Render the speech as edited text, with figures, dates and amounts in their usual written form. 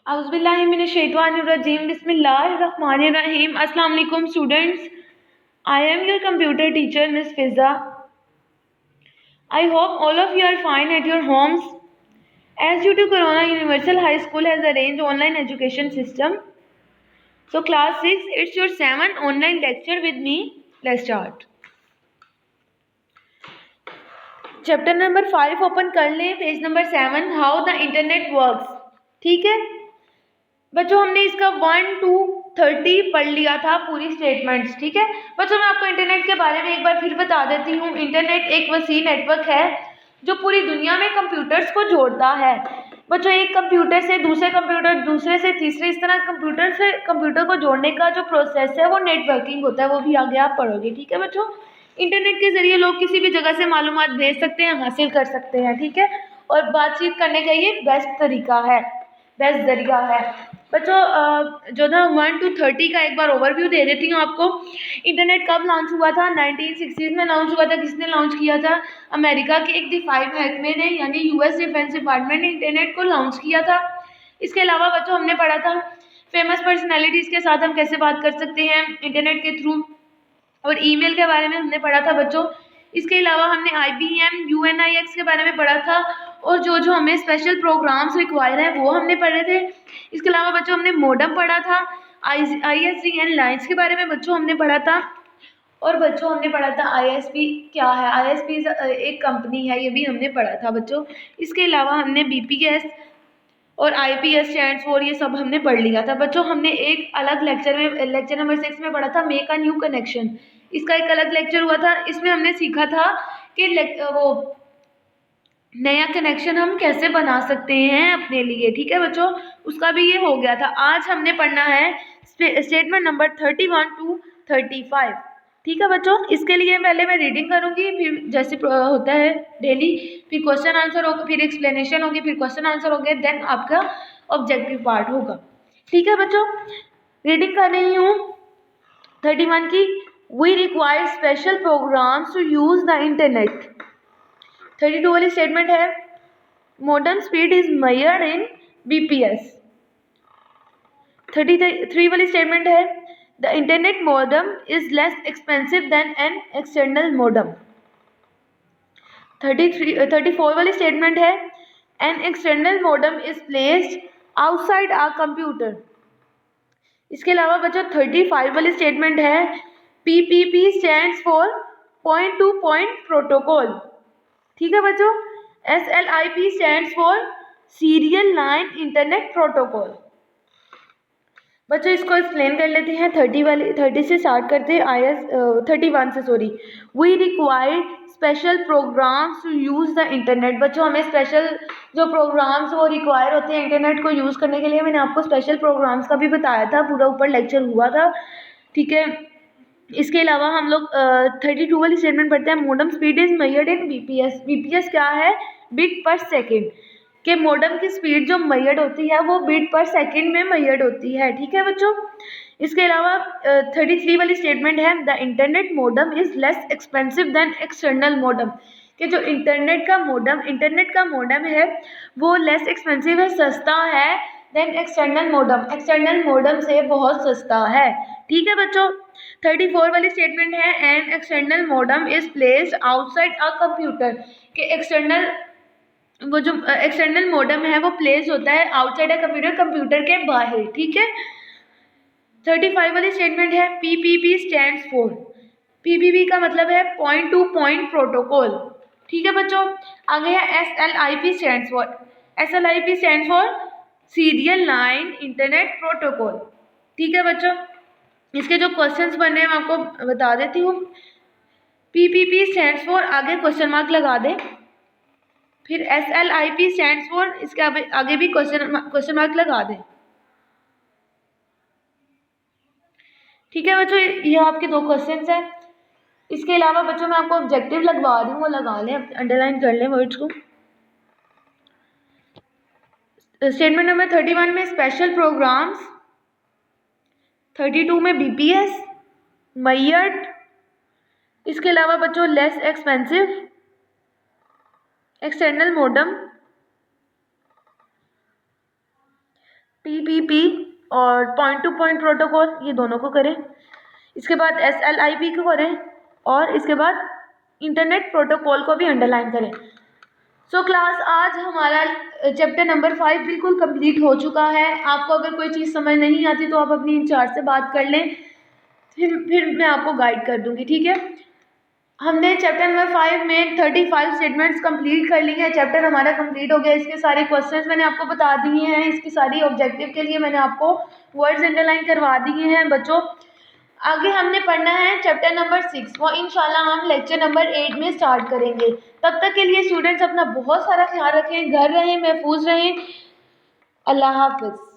Auzubillahiminash-shaytanir-rajim. Bismillahir-rahmanir-rahim. Assalamu alaikum students. I am your computer teacher, Miss Fiza. I hope all of you are fine at your homes. As due to Corona, Universal High School has arranged online education system. So class 6, it's your 7th online lecture with me. Let's start. Chapter number 5 open कर लें. Page number 7, how the internet works. ठीक है बच्चों, हमने इसका 1 to 30 पढ़ लिया था पूरी स्टेटमेंट्स. ठीक है बच्चों, मैं आपको इंटरनेट के बारे में एक बार फिर बता देती हूँ. इंटरनेट एक वसी नेटवर्क है जो पूरी दुनिया में कंप्यूटर्स को जोड़ता है. बच्चों, एक कंप्यूटर से दूसरे कंप्यूटर, दूसरे से तीसरे, इस तरह कंप्यूटर से कंप्यूटर को जोड़ने का जो प्रोसेस है वो नेटवर्किंग होता है. वो भी आगे आप पढ़ोगे. ठीक है बच्चों, इंटरनेट के ज़रिए लोग किसी भी जगह से मालूमात भेज सकते हैं, हासिल कर सकते हैं. ठीक है, और बातचीत करने का ये बेस्ट तरीका है, बेस्ट ज़रिया है. बच्चों, जो था 1 to 30 का एक बार ओवरव्यू दे देती हूँ आपको. इंटरनेट कब लॉन्च हुआ था? 1960 में लॉन्च हुआ था. किसने लॉन्च किया था? अमेरिका के एक डिफाइव महकमे ने, यानी यूएस डिफेंस डिपार्टमेंट ने इंटरनेट को लॉन्च किया था. इसके अलावा बच्चों हमने पढ़ा था फेमस पर्सनैलिटीज़ के साथ हम कैसे बात कर सकते हैं इंटरनेट के थ्रू, और ईमेल के बारे में हमने पढ़ा था बच्चों. इसके अलावा हमने IBM UNIX के बारे में पढ़ा था, और जो हमें स्पेशल प्रोग्राम्स रिक्वायर हैं वो हमने पढ़े थे. इसके अलावा बच्चों हमने मोडम पढ़ा था. ISDN लाइन्स के बारे में बच्चों हमने पढ़ा था, और बच्चों हमने पढ़ा था ISP क्या है. ISP एक कंपनी है, ये भी हमने पढ़ा था बच्चों. इसके अलावा हमने BPS और IPS स्टैंड्स फॉर, ये सब हमने पढ़ लिया था बच्चों. हमने एक अलग लेक्चर में, लेक्चर नंबर 6 में पढ़ा था मेक अ न्यू कनेक्शन. इसका एक अलग लेक्चर हुआ था. इसमें हमने सीखा था कि वो नया कनेक्शन हम कैसे बना सकते हैं अपने लिए. ठीक है बच्चों, उसका भी ये हो गया था. आज हमने पढ़ना है स्टेटमेंट नंबर 31 to 35. ठीक है बच्चों, इसके लिए पहले मैं रीडिंग करूँगी, फिर जैसे होता है डेली, फिर क्वेश्चन आंसर होगा, फिर एक्सप्लेनेशन होगी, फिर क्वेश्चन आंसर होंगे, देन आपका ऑब्जेक्टिव पार्ट होगा. ठीक है बच्चों, रीडिंग कर रही हूँ 31 की. We require special programs to use the internet. 32 वाली स्टेटमेंट है modern speed is measured in BPS. 33 वाली स्टेटमेंट है the internet modem is less expensive than an external modem. 34 वाली स्टेटमेंट है an external modem is placed outside a computer. इसके अलावा बच्चों 35 वाली स्टेटमेंट है PPP stands for point to point protocol. ठीक है बच्चों, SLIP stands for serial line internet protocol. बच्चों इसको एक्सप्लेन कर लेते हैं. 30 से स्टार्ट करते हैं. 31 से sorry. We require special programs to use the internet. बच्चों हमें स्पेशल जो प्रोग्राम्स वो रिक्वायर होते हैं इंटरनेट को यूज़ करने के लिए. मैंने आपको स्पेशल प्रोग्राम्स का भी बताया था, पूरा ऊपर लेक्चर हुआ था. ठीक है, इसके अलावा हम लोग 32 वाली स्टेटमेंट पढ़ते हैं modem speed is measured in BPS. BPS क्या है? बिट पर सेकेंड. के मोडम की स्पीड जो मेजर्ड होती है वो बिट पर सेकेंड में मेजर्ड होती है. ठीक है बच्चों, इसके अलावा 33 वाली स्टेटमेंट है the internet modem is less expensive then external modem. कि जो इंटरनेट का मोडम है वो लेस एक्सपेंसिव है, सस्ता है, देन एक्सटर्नल मोडम से बहुत सस्ता है. ठीक है बच्चों, 34 वाली स्टेटमेंट है an external modem is placed outside a computer. कि वो जो एक्सटर्नल मोडम है वो प्लेस होता है आउटसाइड अ कंप्यूटर के बाहर. ठीक है, 35 वाली स्टेटमेंट है PPP स्टैंड्स फॉर. PPP का मतलब है पॉइंट टू पॉइंट प्रोटोकॉल. ठीक है बच्चों, आगे है SLIP stands for. SLIP stands for serial line internet protocol. ठीक है बच्चों, इसके जो क्वेश्चंस बने हैं मैं आपको बता देती हूँ. PPP स्टैंड्स फॉर, आगे क्वेश्चन मार्क लगा दें. फिर SLIP स्टैंड्स फॉर, इसके आगे भी क्वेश्चन मार्क लगा दें. ठीक है बच्चों, ये आपके दो क्वेश्चंस हैं. इसके अलावा बच्चों मैं आपको ऑब्जेक्टिव लगवा रही हूँ, वो लगा लें, अंडरलाइन कर लें वर्ड्स को. स्टेटमेंट नंबर 31 में स्पेशल प्रोग्राम्स, 32 में BPS मेजर्ड. इसके अलावा बच्चों less expensive external modem, PPP और पॉइंट टू पॉइंट प्रोटोकॉल, ये दोनों को करें। इसके बाद SLIP को करें और इसके बाद इंटरनेट प्रोटोकॉल को भी अंडरलाइन करें। सो क्लास आज हमारा चैप्टर नंबर 5 बिल्कुल कंप्लीट हो चुका है। आपको अगर कोई चीज़ समझ नहीं आती तो आप अपनी इंचार्ज से बात कर लें, फिर मैं आपको गाइड कर दूँगी, ठीक है। हमने चैप्टर नंबर 5 में 35 स्टेटमेंट्स कंप्लीट कर ली है। चैप्टर हमारा कंप्लीट हो गया। इसके सारे क्वेश्चंस मैंने आपको बता दिए हैं। इसकी सारी ऑब्जेक्टिव के लिए मैंने आपको वर्ड्स अंडरलाइन करवा दिए हैं बच्चों। आगे हमने पढ़ना है चैप्टर नंबर 6, वो इंशाल्लाह हम लेक्चर नंबर 8 में स्टार्ट करेंगे। तब तक के लिए स्टूडेंट्स अपना बहुत सारा ख्याल रखें, घर रहें, महफूज रहें। अल्लाह हाफिज़।